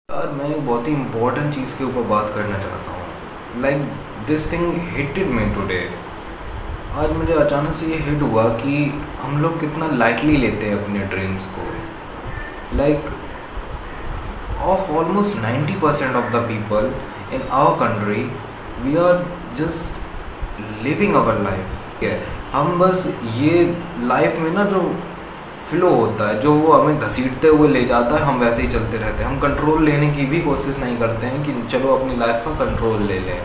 यार मैं एक बहुत ही इम्पोर्टेंट चीज़ के ऊपर बात करना चाहता हूँ। Like this thing hitted me today. आज मुझे अचानक से ये हिट हुआ कि हम लोग कितना लाइटली लेते हैं अपने ड्रीम्स को। Like of almost 90% of the people in our country we are just living our life. हम बस ये लाइफ में ना जो फ्लो होता है, जो वो हमें घसीटते हुए ले जाता है, हम वैसे ही चलते रहते हैं। हम कंट्रोल लेने की भी कोशिश नहीं करते हैं कि चलो अपनी लाइफ का कंट्रोल ले लें।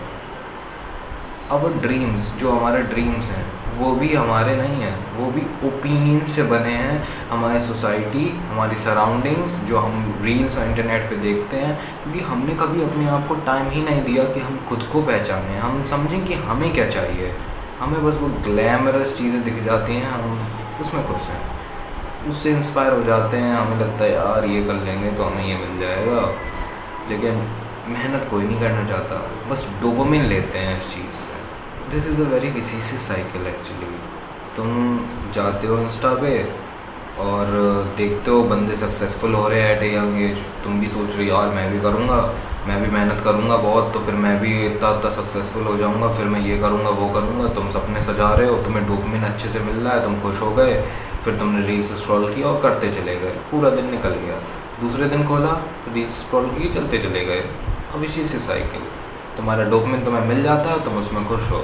अब ड्रीम्स, जो हमारे ड्रीम्स हैं, वो भी हमारे नहीं हैं, वो भी ओपिनियन से बने हैं। हमारी सोसाइटी, हमारी सराउंडिंग्स, जो हम रील्स और इंटरनेट पे देखते हैं, क्योंकि हमने कभी अपने आप को टाइम ही नहीं दिया कि हम खुद को पहचानें, हम समझें कि हमें क्या चाहिए। हमें बस वो ग्लैमरस चीज़ें दिख जाती हैं, हम उसमें खुश हैं, उससे इंस्पायर हो जाते हैं। हमें लगता है यार ये कर लेंगे तो हमें ये मिल जाएगा, लेकिन मेहनत कोई नहीं करना चाहता, बस डोपामिन लेते हैं इस चीज़ से। This is a very vicious cycle actually. तुम जाते हो इंस्टा पे और देखते हो बंदे सक्सेसफुल हो रहे हैं एट ए यंग एज। तुम भी सोच रही हो यार मैं भी करूँगा, मैं भी मेहनत करूँगा बहुत, तो फिर मैं भी इतना इतना सक्सेसफुल हो जाऊँगा, फिर मैं ये करूँगा वो करूँगा। तुम सपने सजा रहे हो, तुम्हें डोपामिन अच्छे से मिल रहा है, तुम खुश हो गए, फिर तुमने रील्स स्क्रॉल किया और करते चले गए। पूरा दिन निकल गया, दूसरे दिन खोला, रील्स स्क्रॉल की, चलते चले गए। अब इसी से साइकिल, तुम्हारा डोपामिन तुम्हें मिल जाता है, तुम उसमें खुश हो।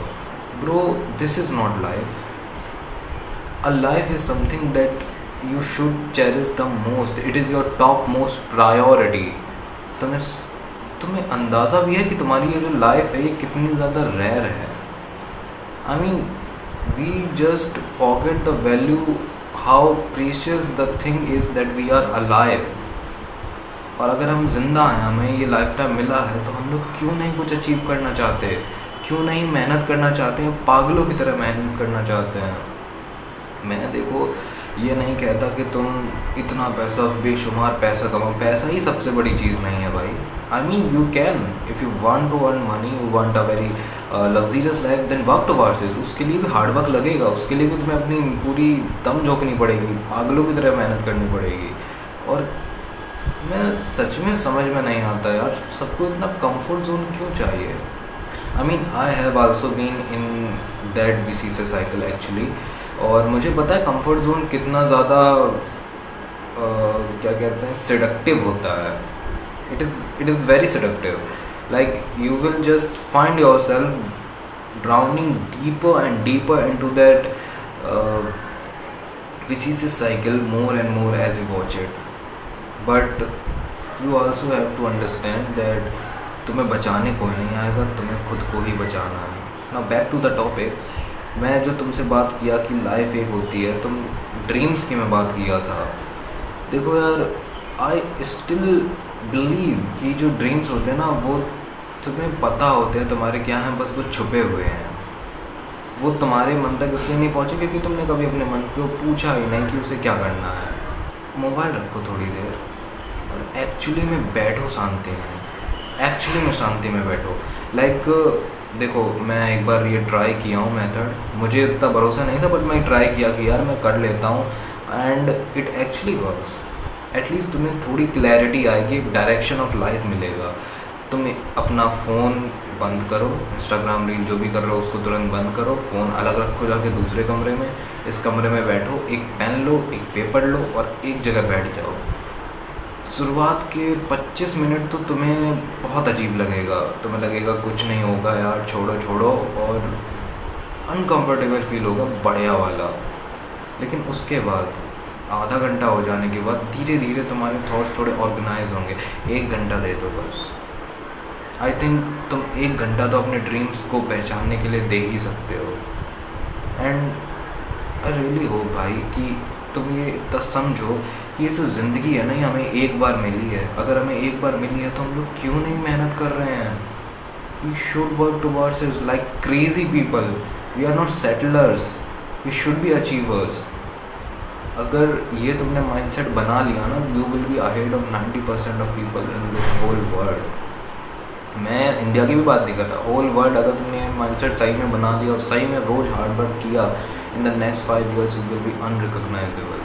Bro, this is not life. A life is something that you should cherish the most. It is your top most priority. तुम्हें तुम्हें अंदाज़ा भी है कि तुम्हारी ये जो लाइफ है ये कितनी ज़्यादा रेयर है। I mean we just forget the value how precious the thing is that we are alive. और अगर हम जिंदा हैं, हमें ये लाइफ टाइम मिला है, तो हम लोग क्यों नहीं कुछ अचीव करना चाहते, क्यों नहीं मेहनत करना चाहते हैं, पागलों की तरह मेहनत करना चाहते हैं। मैं देखो ये नहीं कहता कि तुम इतना पैसा, बेशुमार पैसा कमाओ, पैसा ही सबसे बड़ी चीज़ नहीं है भाई। I mean you can, if you want to earn money, you want a very luxurious life, then work towards it. उसके लिए भी हार्ड वर्क लगेगा, उसके लिए भी तुम्हें अपनी पूरी दम झोंकनी पड़ेगी, पागलों की तरह मेहनत करनी पड़ेगी। और मैं सच में समझ में नहीं आता यार, सबको इतना कंफर्ट जोन क्यों चाहिए। I mean I have also been in that vicious cycle actually. और मुझे पता है कंफर्ट जोन कितना ज़्यादा क्या कहते हैं, सेडक्टिव होता है। It is very seductive. Like you will just find yourself drowning deeper and deeper into that vicious cycle more and more as you watch it. But you also have to understand that तुम्हें बचाने कोई नहीं आएगा, तुम्हें खुद को ही बचाना है। Now back to the topic। मैं जो तुमसे बात किया कि लाइफ एक होती है, तुम ड्रीम्स की मैं बात किया था। देखो यार, आई स्टिल बिलीव कि जो ड्रीम्स होते हैं ना, वो तुम्हें पता होते हैं तुम्हारे क्या हैं, बस वो छुपे हुए हैं। वो तुम्हारे मन तक इसलिए नहीं पहुँचे क्योंकि तुमने कभी अपने मन को पूछा ही नहीं कि उसे क्या करना है। मोबाइल रखो थोड़ी देर और एक्चुअली में बैठो शांति में, एक्चुअली में शांति में बैठो। लाइक देखो, मैं एक बार ये ट्राई किया हूँ मेथड, मुझे इतना भरोसा नहीं था, बट मैं ट्राई किया कि यार मैं कर लेता हूँ, and it actually works. At least तुम्हें थोड़ी क्लैरिटी आएगी, एक डायरेक्शन ऑफ लाइफ मिलेगा। तुम अपना फ़ोन बंद करो, इंस्टाग्राम रील जो भी कर रहे हो उसको तुरंत बंद करो, फ़ोन अलग रखो जाके दूसरे कमरे में, इस कमरे में बैठो, एक पेन लो, एक पेपर लो और एक जगह बैठ जाओ। शुरुआत के 25 मिनट तो तुम्हें बहुत अजीब लगेगा, तुम्हें लगेगा कुछ नहीं होगा यार, छोड़ो छोड़ो, और अनकंफर्टेबल फील होगा बढ़िया वाला। लेकिन उसके बाद आधा घंटा हो जाने के बाद धीरे धीरे तुम्हारे थॉट्स थोड़े ऑर्गेनाइज होंगे। 1 घंटा दे दो बस। आई थिंक तुम 1 घंटा तो अपने ड्रीम्स को पहचानने के लिए दे ही सकते हो। एंड आई रियली होप भाई कि तुम ये इतना समझो, ये जो ज़िंदगी है ना, ये हमें एक बार मिली है। अगर हमें एक बार मिली है तो हम लोग क्यों नहीं मेहनत कर रहे हैं। We should work towards it like crazy people. We are not settlers, we should be achievers. अगर ये तुमने माइंडसेट बना लिया ना, you will be ahead of 90% of people in this whole world. मैं इंडिया की भी बात नहीं कर रहा, होल वर्ल्ड। अगर तुमने माइंडसेट सही में बना लिया और सही में रोज़ हार्ड वर्क किया, in the next 5 years you will B unrecognisable.